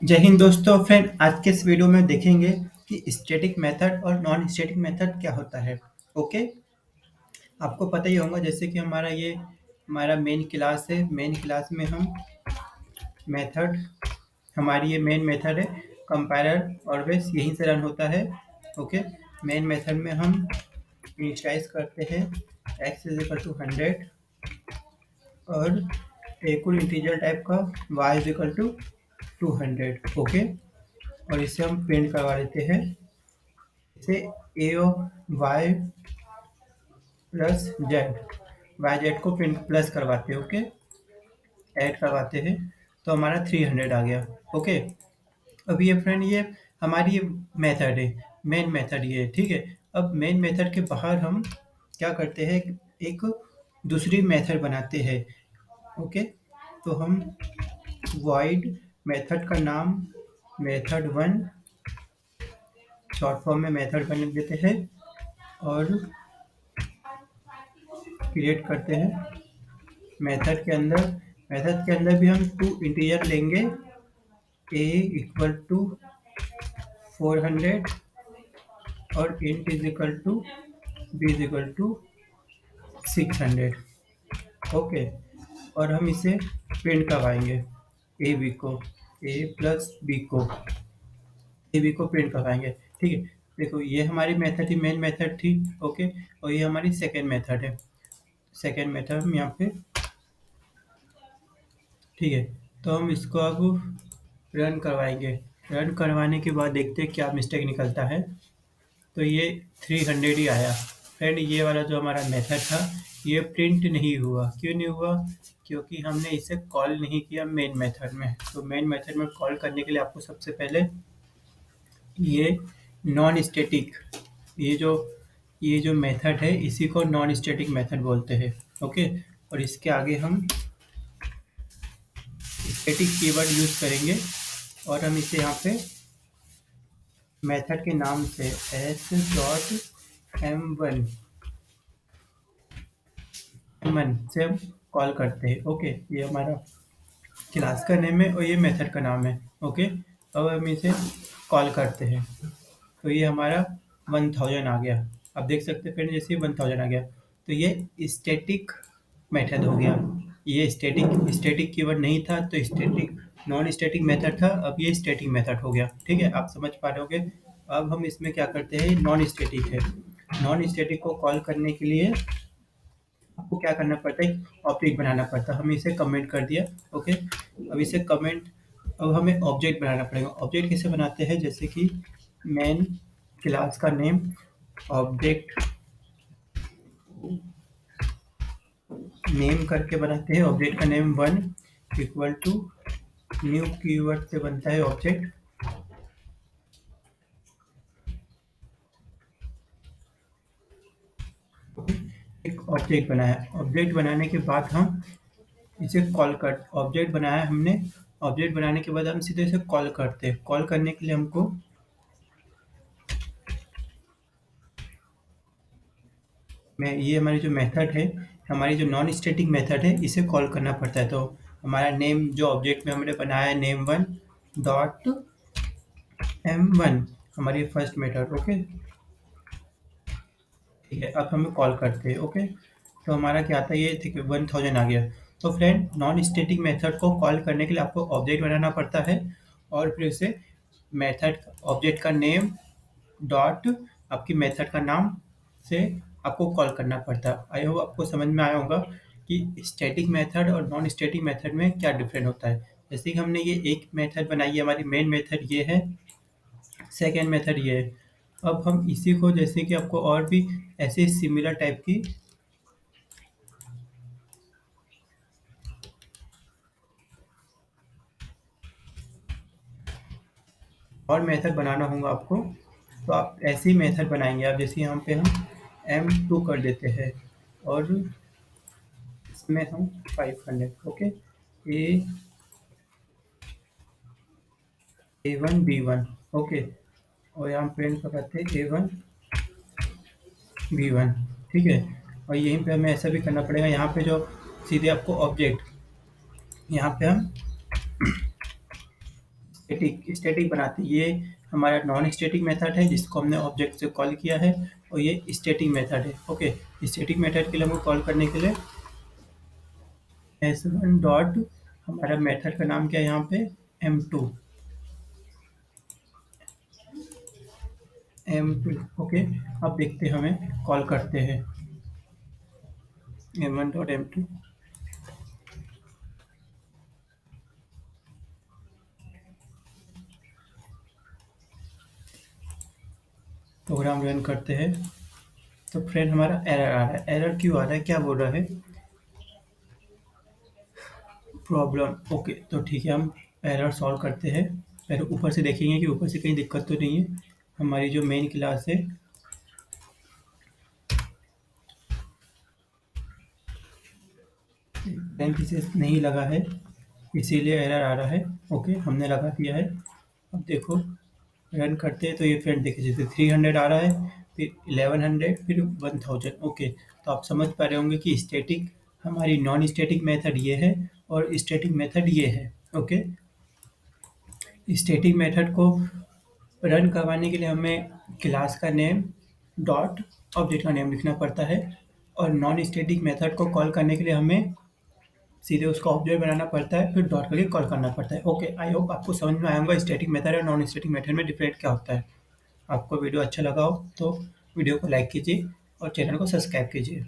जय हिंद दोस्तों। फ्रेंड, आज के इस वीडियो में देखेंगे कि स्टैटिक मेथड और नॉन स्टैटिक मेथड क्या होता है। ओके, आपको पता ही होगा जैसे कि हमारा मेन क्लास है। मेन क्लास में हम मेथड हमारी ये मेन मेथड है। कंपाइलर ऑलवेज यहीं से रन होता है। ओके, मेन मेथड में हम इनिशियलाइज करते हैं x इज इक्वल टू 100 और एक और इंटीजर टाइप का y is equal to 200। Okay, और इसे हम प्रिंट करवा देते हैं। इसे A of Y plus Z, Y Z को प्रिंट प्लस करवाते हैं। ओके, ऐड करवाते हैं तो हमारा 300 आ गया। ओके, अब ये फ्रेंड ये हमारी ये मेथड है, मेन मेथड ये है। ठीक है, अब मेन मेथड के बाहर हम क्या करते हैं, एक दूसरी मेथड बनाते हैं। ओके, तो हम वॉइड मेथड का नाम मेथड वन शॉर्ट फॉर्म में मेथड वन लिख देते हैं और क्रिएट करते हैं। मेथड के अंदर भी हम टू इंटीजर लेंगे, a इक्वल टू 400 और int is equal to b is equal to 600। Okay, और हम इसे प्रिंट करवाएंगे ए बी को, ए प्लस बी को, ए बी को प्रिंट करवाएंगे। ठीक है, देखो ये हमारी मेथड थी, मेन मेथड थी। ओके, और ये हमारी सेकेंड मेथड है। सेकेंड मेथड हम यहाँ पे, ठीक है, तो हम इसको अब रन करवाएंगे। रन करवाने के बाद देखते हैं क्या मिस्टेक निकलता है। तो ये 300 ही आया। फ्रेंड, ये वाला जो हमारा मेथड था ये प्रिंट नहीं हुआ। क्यों नहीं हुआ? क्योंकि हमने इसे कॉल नहीं किया मेन मेथड में। तो मेन मेथड में कॉल करने के लिए आपको सबसे पहले ये नॉन स्टैटिक, ये जो ये जो मेथड है इसी को नॉन स्टैटिक मेथड बोलते हैं। ओके, और इसके आगे हम स्टैटिक कीवर्ड यूज करेंगे और हम इसे यहाँ पे मेथड के नाम से s.m1 से हम कॉल करते हैं। ओके, ये हमारा क्लास का नेम है और ये मेथड का नाम है। ओके, अब हम इसे कॉल करते हैं तो ये हमारा 1000 आ गया। आप देख सकते हैं फ्रेंड, जैसे 1000 आ गया तो ये स्टैटिक मेथड हो गया। ये स्टैटिक स्टैटिक कीवर्ड नहीं था तो स्टैटिक नॉन स्टैटिक मेथड था, अब ये स्टैटिक मेथड हो गया। ठीक है, आप समझ पा रहे होगे। अब हम इसमें क्या करते हैं, नॉन स्टैटिक है। नॉन स्टैटिक को कॉल करने के लिए आपको क्या करना पड़ता है, ऑब्जेक्ट बनाना पड़ता है। हमने इसे कमेंट कर दिया। ओके, अब इसे कमेंट, अब हमें ऑब्जेक्ट बनाना पड़ेगा। ऑब्जेक्ट कैसे बनाते हैं, जैसे कि मेन क्लास का नेम ऑब्जेक्ट नेम करके बनाते हैं। ऑब्जेक्ट का name one equal to new keyword से बनता है ऑब्जेक्ट। एक ऑब्जेक्ट बनाया, ऑब्जेक्ट बनाने के बाद हम इसे कॉल कर, ऑब्जेक्ट बनाया हमने। ऑब्जेक्ट बनाने के बाद हम सीधे इसे कॉल करते हैं। कॉल करने के लिए हमको मैं ये हमारी जो मेथड है, हमारी जो नॉन स्टैटिक मेथड है, इसे कॉल करना पड़ता है। तो हमारा नेम जो ऑब्जेक्ट में हमने बनाया है, name one dot M one, हमारी फर्स्ट मेथड। ओके, ठीक है, अब हमें कॉल करते हैं। ओके, तो हमारा क्या आता है, ये ठीक है 1000 आ गया। तो फ्रेंड, नॉन स्टैटिक मेथड को कॉल करने के लिए आपको ऑब्जेक्ट बनाना पड़ता है और फिर उसे मेथड ऑब्जेक्ट का नेम डॉट आपकी मेथड का नाम से आपको कॉल करना पड़ता है। आई होप आपको समझ में आया होगा कि स्टैटिक मेथड और नॉन स्टैटिक मेथड में क्या डिफरेंट होता है। जैसे कि हमने ये एक मेथड बनाई है, हमारी मेन मेथड ये है, सेकेंड मेथड ये है। अब हम इसी को, जैसे कि आपको और भी ऐसे सिमिलर टाइप की और मेथड बनाना होगा आपको, तो आप ऐसे ही मेथड बनाएंगे। आप जैसे यहाँ पे हम m2 कर देते हैं और इसमें हम 500। ओके, ए A1 B1। ओके, और यहाँ प्रिंट करते हैं A1 B1। ठीक है, और यहीं पे हमें ऐसा भी करना पड़ेगा। यहाँ पे जो सीधे आपको ऑब्जेक्ट, यहाँ पे हम स्टैटिक स्टैटिक बनाते हैं। ये हमारा नॉन स्टैटिक मेथड है जिसको हमने ऑब्जेक्ट से कॉल किया है, और ये स्टैटिक मेथड है। ओके, स्टैटिक मेथड के लिए हमको कॉल करने के लिए s1 डॉट, हमारा मेथड का नाम क्या है यहाँ पे, m2 m2। ओके, अब देखते हैं, हमें कॉल करते हैं m1 dot m2। Program run करते हैं। तो फ्रेंड हमारा एरर आ रहा है। एरर क्यों आ रहा है, क्या बोल रहा है, प्रॉब्लम। ओके, तो ठीक है, हम एरर सॉल्व करते हैं। पहले ऊपर से देखेंगे कि ऊपर से कहीं दिक्कत तो नहीं है। हमारी जो मेन क्लास है, पेरेंथेसिस नहीं लगा है, इसीलिए एरर आ रहा है। ओके, हमने लगा दिया है। अब देखो, रन करते हैं तो ये फ्रेंड देखिए, जैसे 300 आ रहा है, फिर 1100, फिर 1000। ओके, तो आप समझ पा रहे होंगे कि स्टैटिक, हमारी नॉन स्टैटिक मेथड ये है और स्टैटिक मेथड ये है। ओके, स्टैटिक मेथड को रन करवाने के लिए हमें क्लास का नेम डॉट ऑब्जेक्ट का नेम लिखना पड़ता है, और नॉन स्टैटिक मेथड को कॉल करने के लिए हमें सीधे उसका ऑब्जेक्ट बनाना पड़ता है, फिर डॉट करके कॉल करना पड़ता है। ओके, आई होप आपको समझ में आया होगा स्टैटिक मेथड और नॉन स्टैटिक मेथड में डिफरेंट क्या होता है। आपको वीडियो अच्छा लगा हो तो वीडियो को लाइक कीजिए और चैनल को सब्सक्राइब कीजिए।